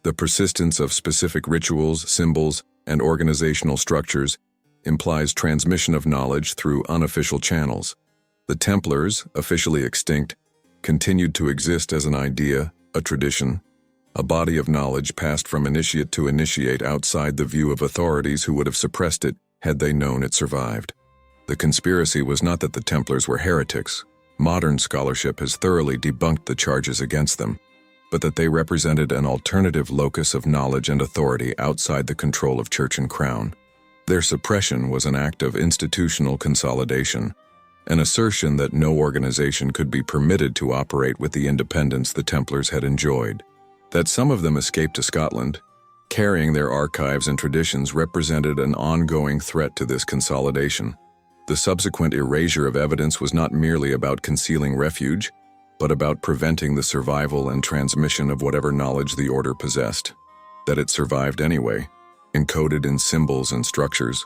Speaker 1: the persistence of specific rituals, symbols, and organizational structures implies transmission of knowledge through unofficial channels. The Templars, officially extinct, continued to exist as an idea, a tradition, a body of knowledge passed from initiate to initiate outside the view of authorities who would have suppressed it had they known it survived. The conspiracy was not that the Templars were heretics. Modern scholarship has thoroughly debunked the charges against them, but that they represented an alternative locus of knowledge and authority outside the control of church and crown. Their suppression was an act of institutional consolidation, an assertion that no organization could be permitted to operate with the independence the Templars had enjoyed. That some of them escaped to Scotland, carrying their archives and traditions, represented an ongoing threat to this consolidation. The subsequent erasure of evidence was not merely about concealing refuge, but about preventing the survival and transmission of whatever knowledge the order possessed. That it survived anyway, encoded in symbols and structures,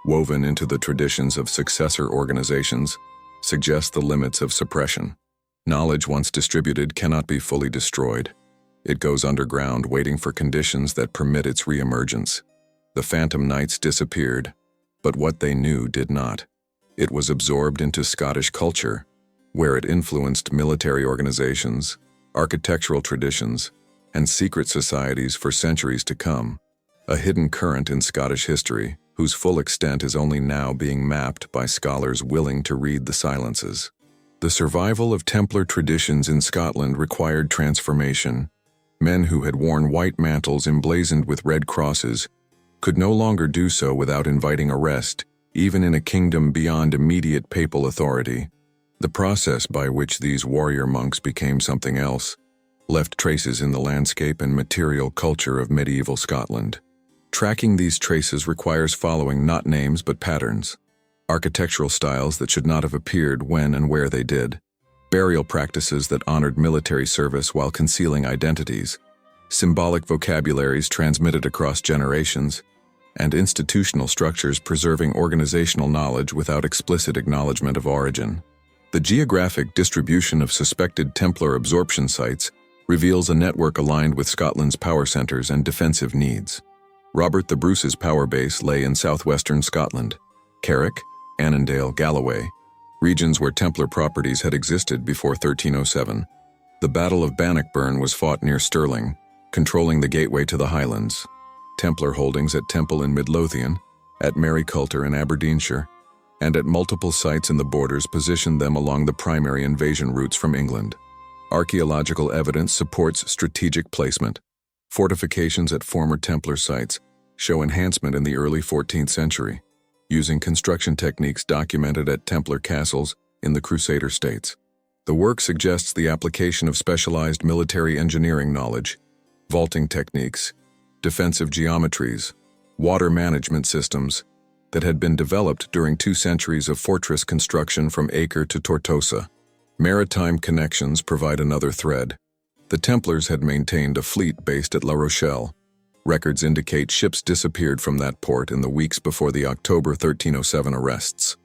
Speaker 1: woven into the traditions of successor organizations, suggests the limits of suppression. Knowledge once distributed cannot be fully destroyed. It goes underground, waiting for conditions that permit its reemergence. The Phantom Knights disappeared, but what they knew did not. It was absorbed into Scottish culture, where it influenced military organizations, architectural traditions, and secret societies for centuries to come, a hidden current in Scottish history whose full extent is only now being mapped by scholars willing to read the silences. The survival of Templar traditions in Scotland required transformation. Men who had worn white mantles emblazoned with red crosses could no longer do so without inviting arrest, even in a kingdom beyond immediate papal authority. The process by which these warrior monks became something else left traces in the landscape and material culture of medieval Scotland. Tracking these traces requires following not names but patterns, architectural styles that should not have appeared when and where they did, burial practices that honored military service while concealing identities, symbolic vocabularies transmitted across generations, and institutional structures preserving organizational knowledge without explicit acknowledgement of origin. The geographic distribution of suspected Templar absorption sites reveals a network aligned with Scotland's power centers and defensive needs. Robert the Bruce's power base lay in southwestern Scotland, Carrick, Annandale, Galloway, regions where Templar properties had existed before 1307. The Battle of Bannockburn was fought near Stirling, controlling the gateway to the Highlands. Templar holdings at Temple in Midlothian, at Maryculter in Aberdeenshire, and at multiple sites in the borders positioned them along the primary invasion routes from England. Archaeological evidence supports strategic placement. Fortifications at former Templar sites show enhancement in the early 14th century, using construction techniques documented at Templar castles in the Crusader states. The work suggests the application of specialized military engineering knowledge, vaulting techniques, defensive geometries, water management systems that had been developed during 2 centuries of fortress construction from Acre to Tortosa. Maritime Connections provide another thread. The Templars had maintained a fleet based at La Rochelle. Records indicate ships disappeared from that port in the weeks before the October 1307 arrests.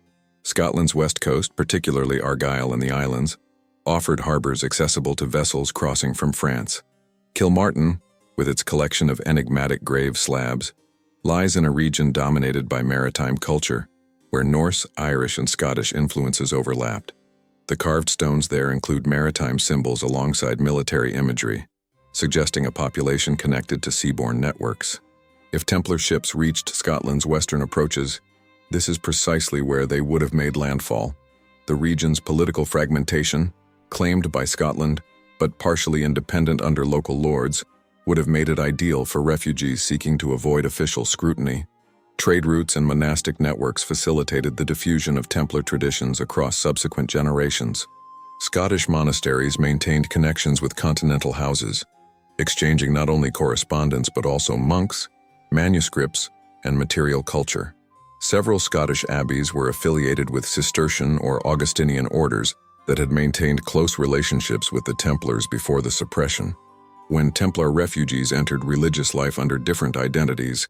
Speaker 1: Scotland's west coast, particularly Argyll and the islands, offered harbors accessible to vessels crossing from France. Kilmartin, with its collection of enigmatic grave slabs, lies in a region dominated by maritime culture, where Norse, Irish, and Scottish influences overlapped. The carved stones there include maritime symbols alongside military imagery, suggesting a population connected to seaborne networks. If Templar ships reached Scotland's western approaches, this is precisely where they would have made landfall. The region's political fragmentation, claimed by Scotland, but partially independent under local lords, would have made it ideal for refugees seeking to avoid official scrutiny. Trade routes and monastic networks facilitated the diffusion of Templar traditions across subsequent generations. Scottish monasteries maintained connections with continental houses, exchanging not only correspondence but also monks, manuscripts, and material culture. Several Scottish abbeys were affiliated with Cistercian or Augustinian orders that had maintained close relationships with the Templars before the suppression. When Templar refugees entered religious life under different identities,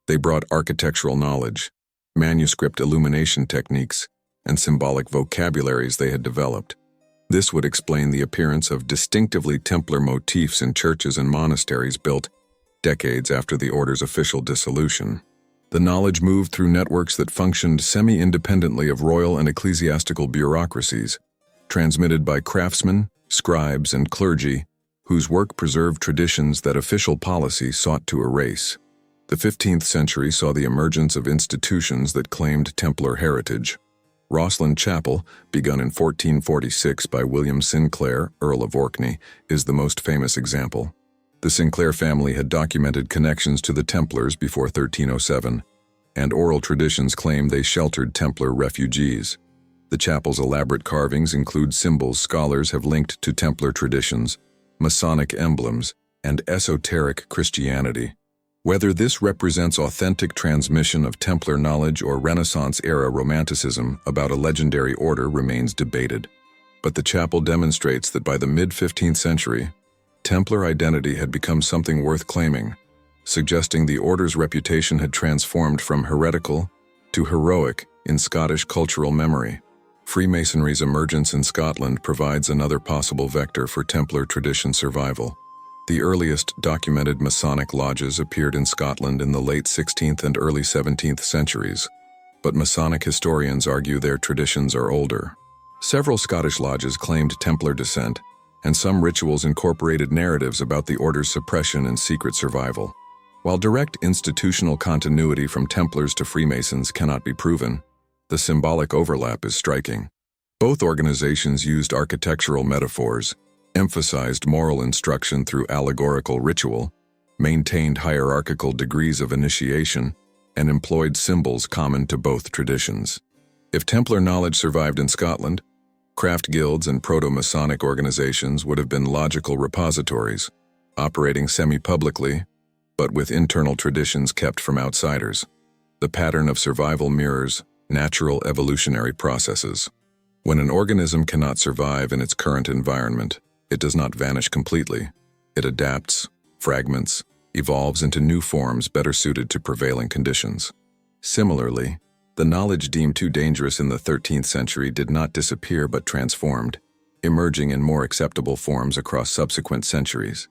Speaker 1: they brought architectural knowledge, manuscript illumination techniques, and symbolic vocabularies they had developed. This would explain the appearance of distinctively Templar motifs in churches and monasteries built decades after the order's official dissolution. The knowledge moved through networks that functioned semi-independently of royal and ecclesiastical bureaucracies, transmitted by craftsmen, scribes, and clergy, whose work preserved traditions that official policy sought to erase. The 15th century saw the emergence of institutions that claimed Templar heritage. Roslin Chapel, begun in 1446 by William Sinclair, Earl of Orkney, is the most famous example. The Sinclair family had documented connections to the Templars before 1307, and oral traditions claim they sheltered Templar refugees. The chapel's elaborate carvings include symbols scholars have linked to Templar traditions, Masonic emblems, and esoteric Christianity. Whether this represents authentic transmission of Templar knowledge or Renaissance-era romanticism about a legendary order remains debated. But the chapel demonstrates that by the mid-15th century, Templar identity had become something worth claiming, suggesting the order's reputation had transformed from heretical to heroic in Scottish cultural memory. Freemasonry's emergence in Scotland provides another possible vector for Templar tradition survival. The earliest documented Masonic lodges appeared in Scotland in the late 16th and early 17th centuries, but Masonic historians argue their traditions are older. Several Scottish lodges claimed Templar descent, and some rituals incorporated narratives about the order's suppression and secret survival. While direct institutional continuity from Templars to Freemasons cannot be proven, the symbolic overlap is striking. Both organizations used architectural metaphors, emphasized moral instruction through allegorical ritual, maintained hierarchical degrees of initiation, and employed symbols common to both traditions. If Templar knowledge survived in Scotland, craft guilds and proto-Masonic organizations would have been logical repositories, operating semi-publicly, but with internal traditions kept from outsiders. The pattern of survival mirrors natural evolutionary processes. When an organism cannot survive in its current environment, it does not vanish completely. It adapts, fragments, evolves into new forms better suited to prevailing conditions. Similarly, the knowledge deemed too dangerous in the 13th century did not disappear but transformed, emerging in more acceptable forms across subsequent centuries.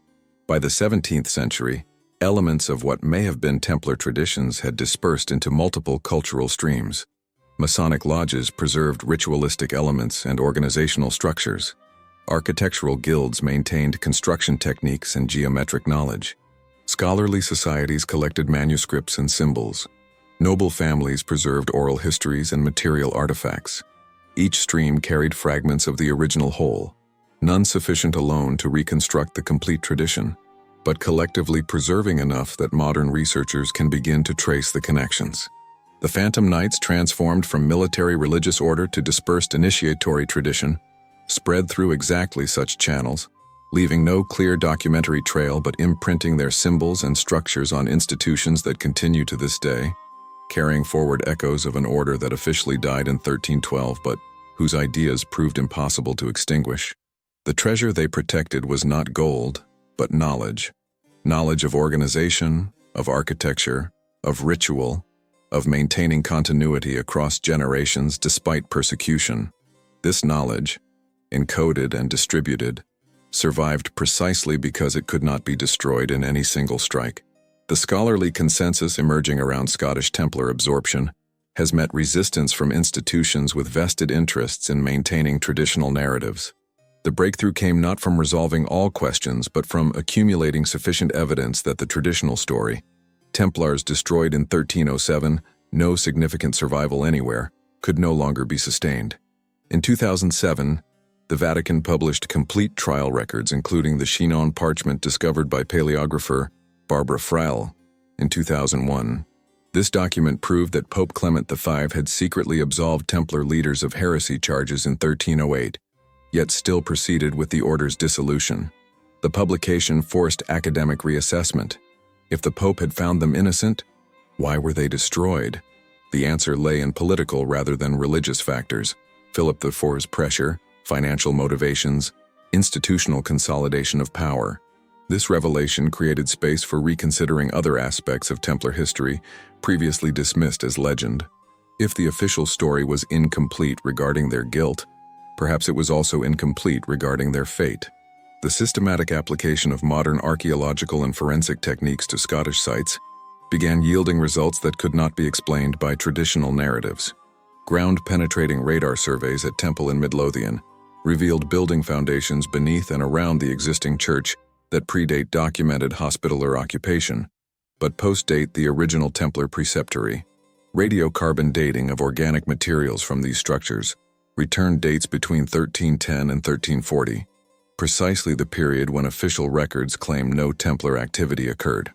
Speaker 1: By the 17th century, Elements of what may have been Templar traditions had dispersed into multiple cultural streams. Masonic lodges preserved ritualistic elements and organizational structures. Architectural guilds maintained construction techniques and geometric knowledge. Scholarly societies collected manuscripts and symbols. Noble families preserved oral histories and material artifacts. Each stream carried fragments of the original whole, none sufficient alone to reconstruct the complete tradition, but collectively preserving enough that modern researchers can begin to trace the connections. The Phantom Knights transformed from military religious order to dispersed initiatory tradition, spread through exactly such channels, leaving no clear documentary trail but imprinting their symbols and structures on institutions that continue to this day, carrying forward echoes of an order that officially died in 1312 but whose ideas proved impossible to extinguish. The treasure they protected was not gold, but knowledge. Knowledge of organization, of architecture, of ritual, of maintaining continuity across generations despite persecution. This knowledge, encoded and distributed, survived precisely because it could not be destroyed in any single strike. The scholarly consensus emerging around Scottish Templar absorption has met resistance from institutions with vested interests in maintaining traditional narratives. The breakthrough came not from resolving all questions but from accumulating sufficient evidence that the traditional story, Templars destroyed in 1307, no significant survival anywhere, could no longer be sustained. In 2007, the Vatican published complete trial records including the Chinon parchment discovered by paleographer Barbara Frail in 2001. This document proved that Pope Clement V had secretly absolved Templar leaders of heresy charges in 1308, yet still proceeded with the order's dissolution. The publication forced academic reassessment. If the Pope had found them innocent, why were they destroyed? The answer lay in political rather than religious factors: Philip IV's pressure, financial motivations, institutional consolidation of power. This revelation created space for reconsidering other aspects of Templar history previously dismissed as legend. If the official story was incomplete regarding their guilt, perhaps it was also incomplete regarding their fate. The systematic application of modern archaeological and forensic techniques to Scottish sites began yielding results that could not be explained by traditional narratives. Ground-penetrating radar surveys at Temple in Midlothian revealed building foundations beneath and around the existing church that predate documented hospitaller occupation, but postdate the original Templar preceptory. Radiocarbon dating of organic materials from these structures returned dates between 1310 and 1340, precisely the period when official records claim no Templar activity occurred.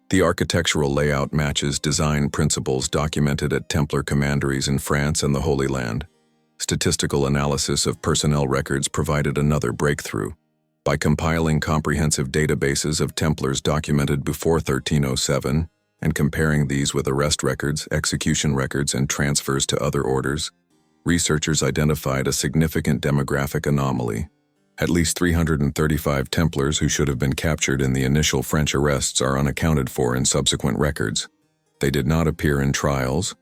Speaker 1: The architectural layout matches design principles documented at Templar commanderies in France and the Holy Land. Statistical analysis of personnel records provided another breakthrough. By compiling comprehensive databases of Templars documented before 1307 and comparing these with arrest records, execution records, and transfers to other orders, researchers identified a significant demographic anomaly. At least 335 Templars who should have been captured in the initial French arrests are unaccounted for in subsequent records. They did not appear in trials,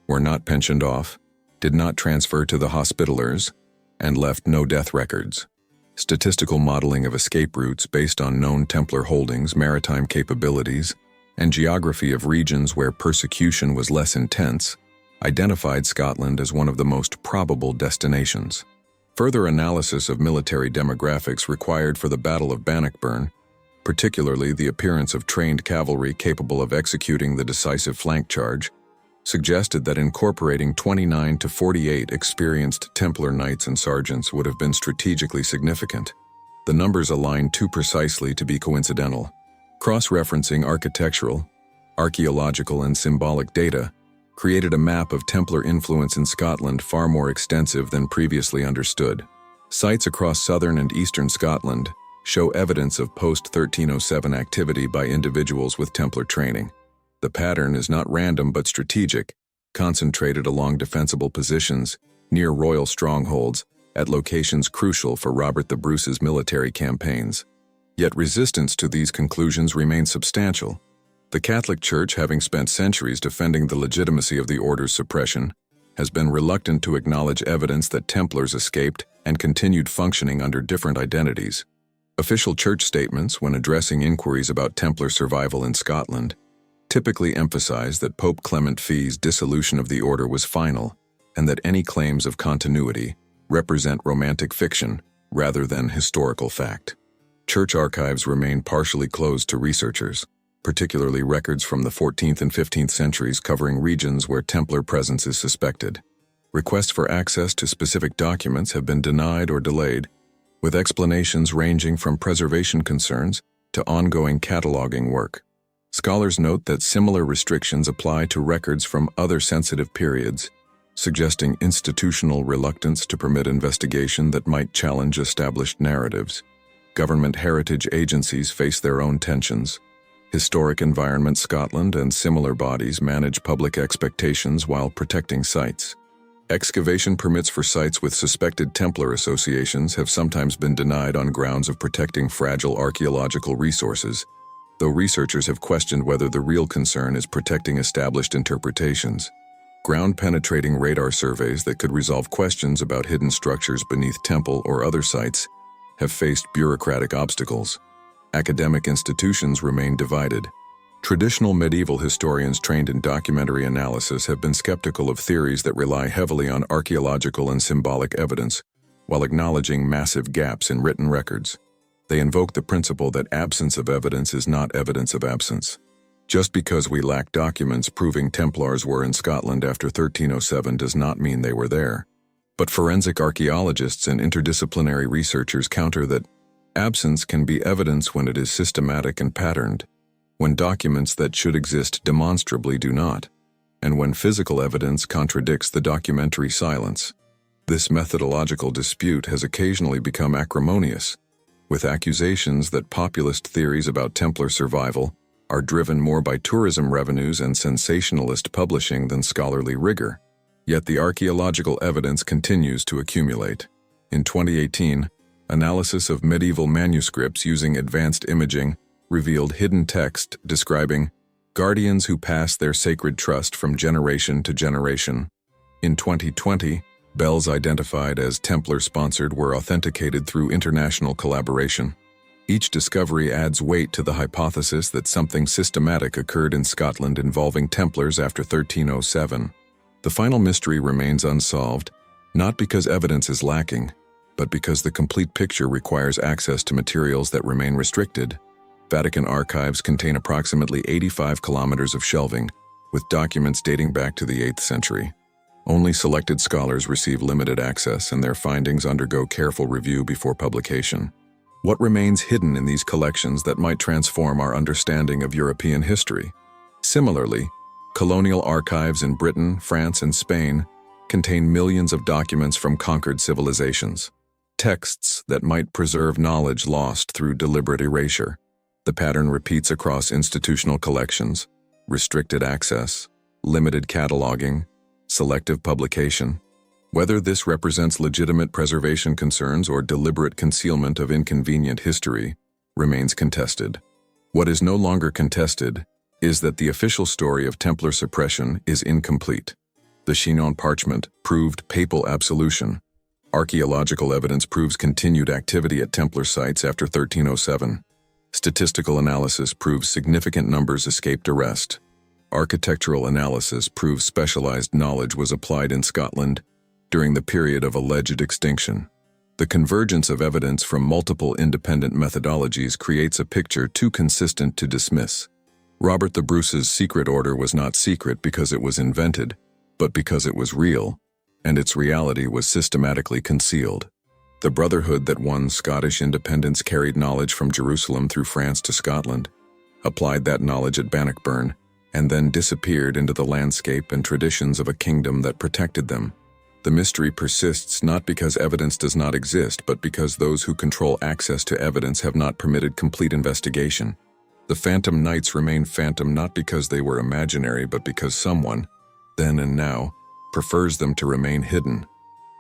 Speaker 1: were not pensioned off, did not transfer to the Hospitallers, and left no death records. Statistical modeling of escape routes based on known Templar holdings, maritime capabilities, and geography of regions where persecution was less intense identified Scotland as one of the most probable destinations. Further analysis of military demographics required for the Battle of Bannockburn, particularly the appearance of trained cavalry capable of executing the decisive flank charge, suggested that incorporating 29 to 48 experienced Templar knights and sergeants would have been strategically significant. The numbers aligned too precisely to be coincidental. Cross-referencing architectural, archaeological, and symbolic data created a map of Templar influence in Scotland far more extensive than previously understood. Sites across southern and eastern Scotland show evidence of post-1307 activity by individuals with Templar training. The pattern is not random but strategic, concentrated along defensible positions, near royal strongholds, at locations crucial for Robert the Bruce's military campaigns. Yet resistance to these conclusions remains substantial. The Catholic Church, having spent centuries defending the legitimacy of the order's suppression, has been reluctant to acknowledge evidence that Templars escaped and continued functioning under different identities. Official church statements, when addressing inquiries about Templar survival in Scotland, typically emphasize that Pope Clement V's dissolution of the order was final, and that any claims of continuity represent romantic fiction rather than historical fact. Church archives remain partially closed to researchers, particularly records from the 14th and 15th centuries covering regions where Templar presence is suspected. Requests for access to specific documents have been denied or delayed, with explanations ranging from preservation concerns to ongoing cataloging work. Scholars note that similar restrictions apply to records from other sensitive periods, suggesting institutional reluctance to permit investigation that might challenge established narratives. Government heritage agencies face their own tensions. Historic Environment Scotland and similar bodies manage public expectations while protecting sites. Excavation permits for sites with suspected Templar associations have sometimes been denied on grounds of protecting fragile archaeological resources, though researchers have questioned whether the real concern is protecting established interpretations. Ground-penetrating radar surveys that could resolve questions about hidden structures beneath temple or other sites have faced bureaucratic obstacles. Academic institutions remain divided. Traditional medieval historians trained in documentary analysis have been skeptical of theories that rely heavily on archaeological and symbolic evidence, while acknowledging massive gaps in written records. They invoke the principle that absence of evidence is not evidence of absence. Just because we lack documents proving Templars were in Scotland after 1307 does not mean they were there. But forensic archaeologists and interdisciplinary researchers counter that absence can be evidence when it is systematic and patterned, when documents that should exist demonstrably do not, and when physical evidence contradicts the documentary silence. This methodological dispute has occasionally become acrimonious, with accusations that populist theories about Templar survival are driven more by tourism revenues and sensationalist publishing than scholarly rigor. Yet the archaeological evidence continues to accumulate. In 2018, analysis of medieval manuscripts using advanced imaging revealed hidden text describing guardians who pass their sacred trust from generation to generation. In 2020, bells identified as Templar-sponsored were authenticated through international collaboration. Each discovery adds weight to the hypothesis that something systematic occurred in Scotland involving Templars after 1307. The final mystery remains unsolved, not because evidence is lacking, but because the complete picture requires access to materials that remain restricted. Vatican archives contain approximately 85 kilometers of shelving, with documents dating back to the 8th century. Only selected scholars receive limited access, and their findings undergo careful review before publication. What remains hidden in these collections that might transform our understanding of European history? Similarly, colonial archives in Britain, France, and Spain contain millions of documents from conquered civilizations, texts that might preserve knowledge lost through deliberate erasure. The pattern repeats across institutional collections: restricted access, limited cataloging, selective publication. Whether this represents legitimate preservation concerns or deliberate concealment of inconvenient history remains contested. What is no longer contested is that the official story of Templar suppression is incomplete. The Chinon parchment proved papal absolution. Archaeological evidence proves continued activity at Templar sites after 1307. Statistical analysis proves significant numbers escaped arrest. Architectural analysis proves specialized knowledge was applied in Scotland during the period of alleged extinction. The convergence of evidence from multiple independent methodologies creates a picture too consistent to dismiss. Robert the Bruce's secret order was not secret because it was invented, but because it was real, and its reality was systematically concealed. The Brotherhood that won Scottish independence carried knowledge from Jerusalem through France to Scotland, applied that knowledge at Bannockburn, and then disappeared into the landscape and traditions of a kingdom that protected them. The mystery persists not because evidence does not exist, but because those who control access to evidence have not permitted complete investigation. The Phantom Knights remain phantom not because they were imaginary, but because someone, then and now, prefers them to remain hidden.